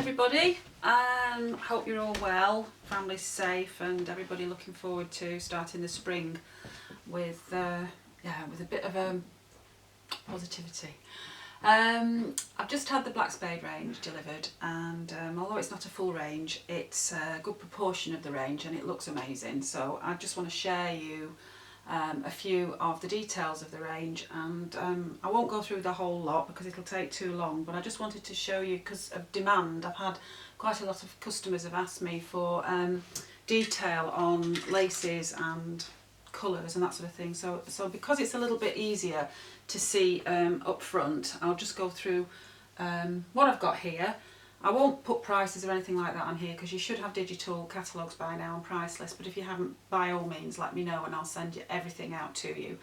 everybody. Hope you're all well, family's safe, and everybody looking forward to starting the spring with a bit of positivity. I've just had the Blackspade range delivered, and although it's not a full range, it's a good proportion of the range and it looks amazing. So I just want to share you a few of the details of the range, and I won't go through the whole lot because it'll take too long, but I just wanted to show you because of demand. I've had quite a lot of customers have asked me for detail on laces and colours and that sort of thing, so because it's a little bit easier to see up front, I'll just go through what I've got here. I won't put prices or anything like that on here because you should have digital catalogues by now and price lists, but if you haven't, by all means let me know and I'll send you everything out to you.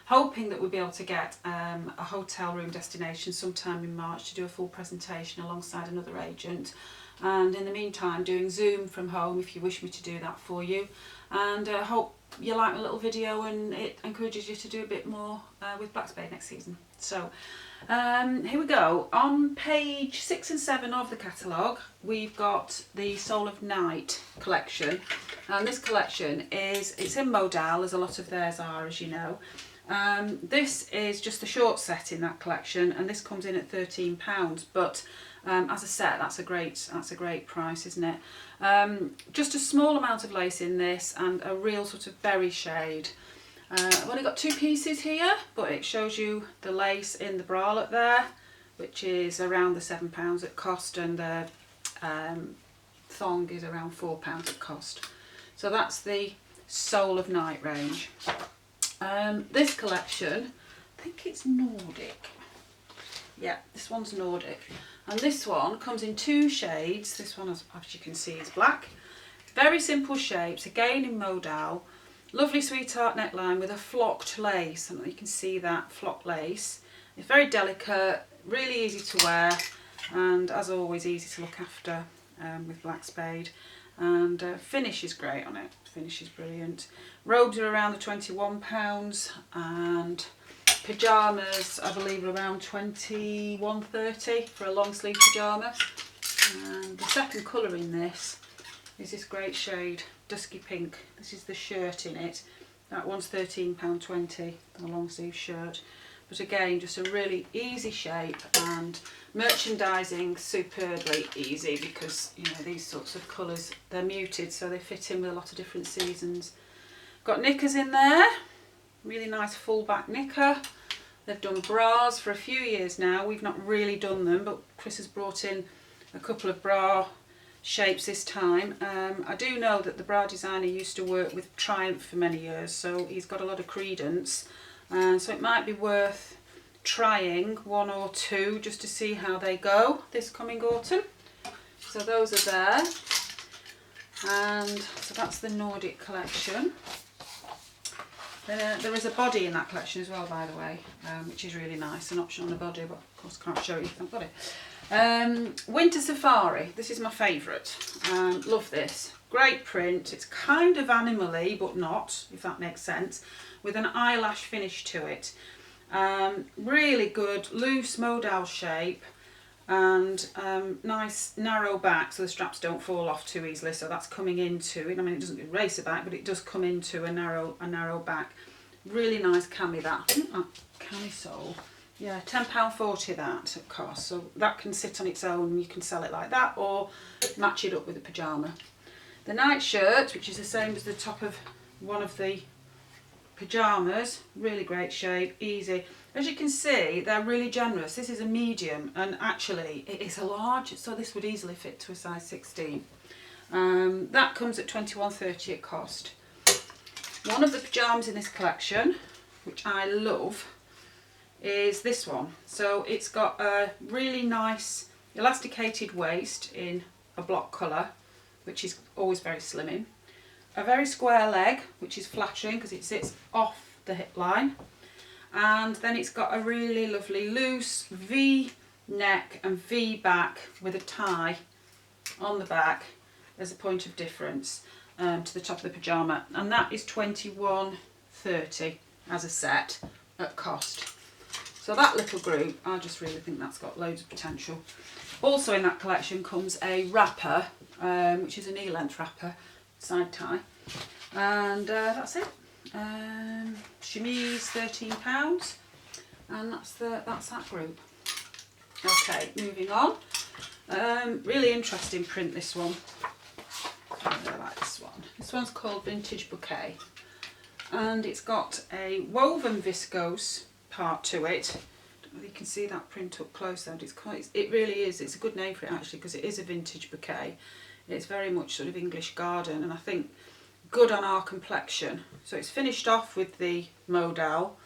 Hoping that we'll be able to get a hotel room destination sometime in March to do a full presentation alongside another agent, and in the meantime doing Zoom from home if you wish me to do that for you, and hope you like my little video and it encourages you to do a bit more with Blackspade next season. So here we go. On page 6 and 7 of the catalogue we've got the Soul of Night collection, and this collection it's in modal, as a lot of theirs are, as you know. This is just the short set in that collection, and this comes in at £13, but as a set that's a great price, isn't it? Just a small amount of lace in this and a real sort of berry shade. I've only got 2 pieces here, but it shows you the lace in the bralette there, which is around the £7 at cost, and the thong is around £4 at cost. So that's the Soul of Night range. This collection, I think it's Nordic. Yeah, this one's Nordic. And this one comes in 2 shades. This one, as you can see, is black. Very simple shapes, again in modal. Lovely sweetheart neckline with a flocked lace, and you can see that flocked lace. It's very delicate, really easy to wear, and as always easy to look after with Blackspade. And finish is great on it, finish is brilliant. Robes are around the £21, and pyjamas I believe are around £21.30 for a long sleeve pyjama. And the second colour in this is this great shade, dusky pink. This is the shirt in it. That one's £13.20, the long sleeve shirt. But again, just a really easy shape, and merchandising superbly easy because, you know, these sorts of colours, they're muted, so they fit in with a lot of different seasons. Got knickers in there, really nice full back knicker. They've done bras for a few years now. We've not really done them, but Chris has brought in a couple of bra shapes this time. I do know that the bra designer used to work with Triumph for many years, so he's got a lot of credence, and so it might be worth trying 1 or 2 just to see how they go this coming autumn. So those are there, and so that's the Nordic collection. There is a body in that collection as well, by the way, which is really nice, an option on the body, but of course can't show you if I've got it. Winter Safari, this is my favourite. Love this. Great print. It's kind of animal-y, but not, if that makes sense, with an eyelash finish to it. Really good, loose modal shape, and nice narrow back, so the straps don't fall off too easily. So that's coming into it. I mean, it doesn't erase a back, but it does come into a narrow back. Really nice cami that. I think that camisole. Yeah, £10.40 that at cost, so that can sit on its own and you can sell it like that or match it up with a pyjama. The night shirt, which is the same as the top of one of the pyjamas, really great shape, easy. As you can see, they're really generous. This is a medium, and actually it is a large, so this would easily fit to a size 16. That comes at £21.30 at cost. One of the pyjamas in this collection, which I love, is this one. So it's got a really nice elasticated waist in a block colour, which is always very slimming. A very square leg, which is flattering because it sits off the hip line. And then it's got a really lovely loose V neck and V back with a tie on the back as a point of difference to the top of the pyjama. And that is £21.30 as a set at cost. So that little group, I just really think that's got loads of potential. Also in that collection comes a wrapper, which is a knee-length wrapper, side tie, and that's it. Chemise £13, and that's that group. Okay, moving on. Really interesting print, this one. I like this one. This one's called Vintage Bouquet, and it's got a woven viscose part to it. I don't know if you can see that print up close there. It really is. It's a good name for it actually, because it is a vintage bouquet. It's very much sort of English garden, and I think good on our complexion. So it's finished off with the modal.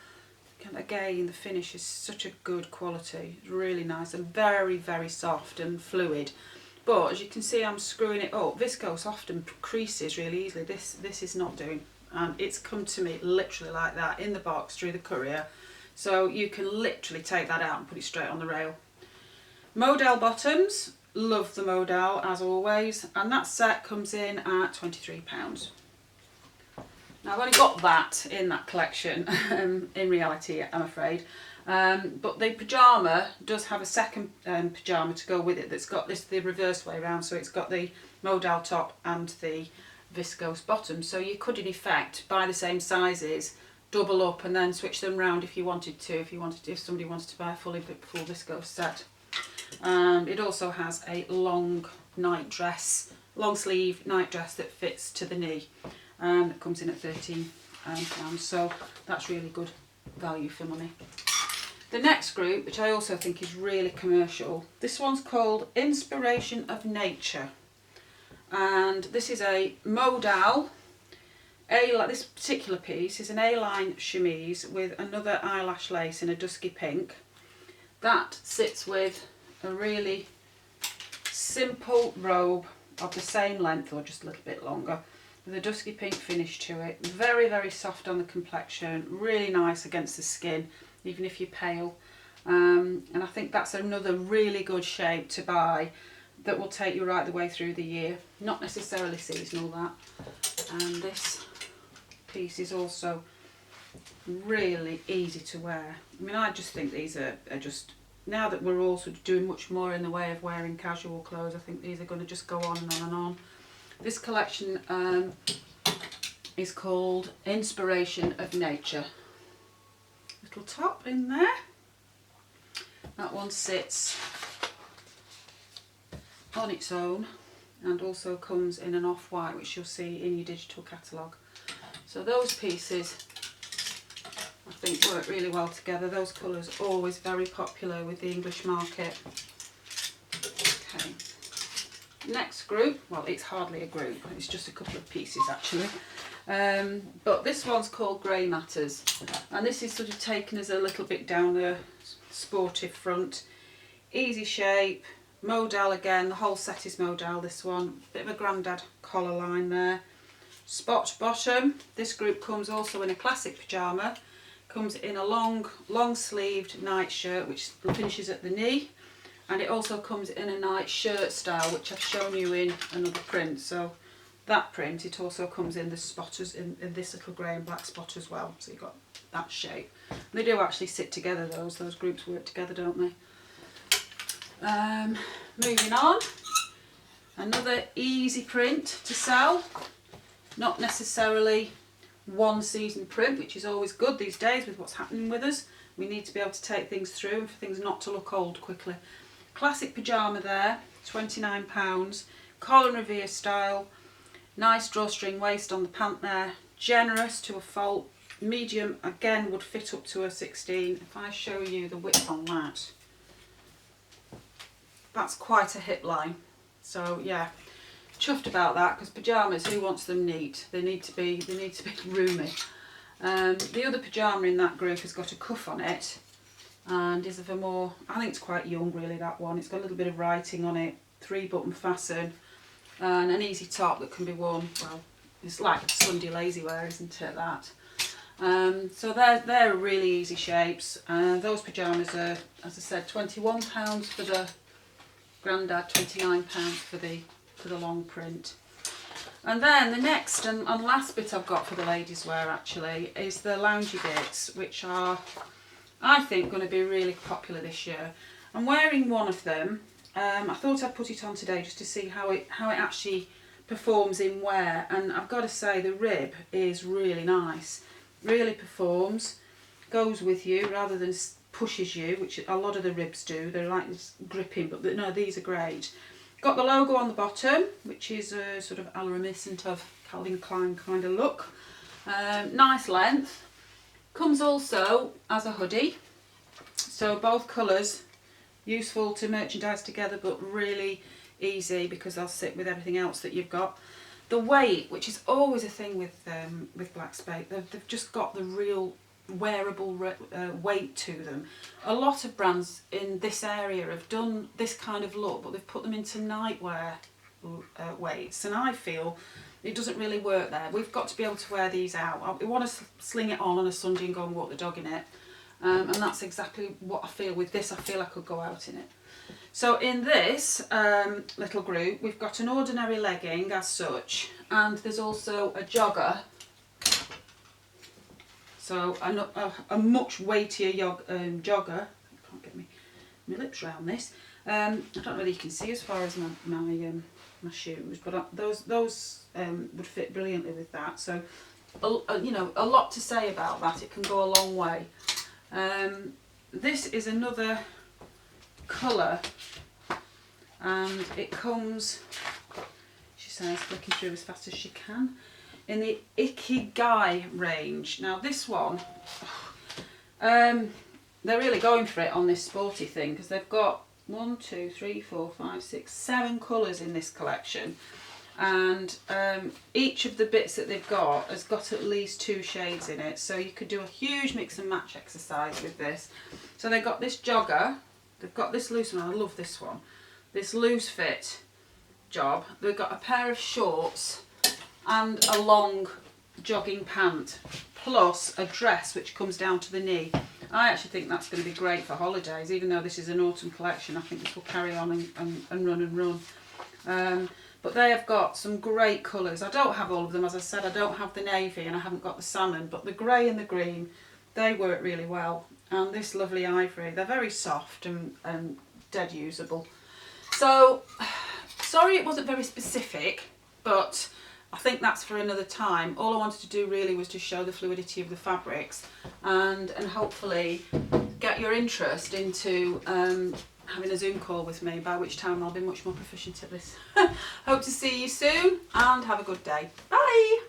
And again, the finish is such a good quality. It's really nice and very, very soft and fluid. But as you can see, I'm screwing it up. Viscose often creases really easily. This is not doing. And it's come to me literally like that in the box through the courier. So you can literally take that out and put it straight on the rail. Modal bottoms. Love the modal as always. And that set comes in at £23. Now I've only got that in that collection, in reality I'm afraid, but the pyjama does have a second pyjama to go with it that's got this the reverse way around, so it's got the modal top and the viscose bottom, so you could in effect buy the same sizes, double up and then switch them round if you wanted to, if somebody wanted to buy a full viscose set. It also has a long sleeve night dress that fits to the knee. It comes in at £13, so that's really good value for money. The next group, which I also think is really commercial, this one's called Inspiration of Nature, and this is a modal. This particular piece is an A-line chemise with another eyelash lace in a dusky pink. That sits with a really simple robe of the same length or just a little bit longer, with a dusky pink finish to it. Very, very soft on the complexion, really nice against the skin, even if you're pale. And I think that's another really good shape to buy that will take you right the way through the year. Not necessarily seasonal, that. And this piece is also really easy to wear. I mean, I just think these are just, now that we're all sort of doing much more in the way of wearing casual clothes, I think these are going to just go on and on and on. This collection is called Inspiration of Nature. Little top in there. That one sits on its own and also comes in an off-white, which you'll see in your digital catalogue. So those pieces I think work really well together. Those colours are always very popular with the English market. Okay. Next group, well, it's hardly a group, it's just a couple of pieces actually, but this one's called Grey Matters, and this is sort of taken as a little bit down the sportive front. Easy shape, modal again, the whole set is modal, this one, bit of a grandad collar line there. Spot bottom. This group comes also in a classic pyjama, comes in a long sleeved night shirt which finishes at the knee. And it also comes in a night shirt style, which I've shown you in another print. So that print, it also comes in the spotters, in this little grey and black spot as well. So you've got that shape. And they do actually sit together, those groups work together, don't they? Moving on. Another easy print to sell. Not necessarily one season print, which is always good these days with what's happening with us. We need to be able to take things through and for things not to look old quickly. Classic pyjama there, £29, collar and revere style, nice drawstring waist on the pant there, generous to a fault, medium again would fit up to a 16. If I show you the width on that, that's quite a hip line. So yeah, chuffed about that, because pyjamas, who wants them neat? They need to be roomy. The other pyjama in that group has got a cuff on it and is of a more, I think it's quite young really, that one. It's got a little bit of writing on it, 3-button fasten and an easy top that can be worn, well, it's like Sunday lazy wear, isn't it, that? So they're really easy shapes. Those pyjamas are, as I said, £21 for the grandad, £29 for the long print. And then the next and last bit I've got for the ladies wear actually is the loungy bits, which are, I think, going to be really popular this year. I'm wearing one of them I thought I'd put it on today just to see how it actually performs in wear, and I've got to say the rib is really nice, really performs, goes with you rather than pushes you, which a lot of the ribs do. They're like gripping, but no, these are great. Got the logo on the bottom, which is sort of reminiscent of Calvin Klein kind of look. Nice length. Comes also as a hoodie, so both colours useful to merchandise together, but really easy because they'll sit with everything else that you've got. The weight, which is always a thing with Blackspade, they've just got the real wearable weight to them. A lot of brands in this area have done this kind of look, but they've put them into nightwear weights, and I feel it doesn't really work there. We've got to be able to wear these out. I want to sling it on a Sunday and go and walk the dog in it, and that's exactly what I feel with this. I feel I could go out in it. So in this little group, we've got an ordinary legging as such, and there's also a jogger. So a much weightier jogger. I can't get my lips around this. I don't know whether you can see as far as my shoes, but those would fit brilliantly with that. So you know, a lot to say about that. It can go a long way. This is another colour, and it comes, she says, flicking through as fast as she can, in the Ikigai range. Now this one, they're really going for it on this sporty thing, because they've got 1, 2, 3, 4, 5, 6, 7 colours in this collection, and each of the bits that they've got has got at least 2 shades in it, so you could do a huge mix and match exercise with this. So they've got this jogger, they've got this loose one, I love this one, this loose fit job, they've got a pair of shorts and a long jogging pant, plus a dress which comes down to the knee. I actually think that's going to be great for holidays, even though this is an autumn collection. I think this will carry on and run. But they have got some great colours. I don't have all of them, as I said. I don't have the navy and I haven't got the salmon, but the grey and the green, they work really well. And this lovely ivory, they're very soft and dead usable. So, sorry it wasn't very specific, but I think that's for another time. All I wanted to do really was to show the fluidity of the fabrics and hopefully get your interest into having a Zoom call with me, by which time I'll be much more proficient at this. Hope to see you soon and have a good day. Bye!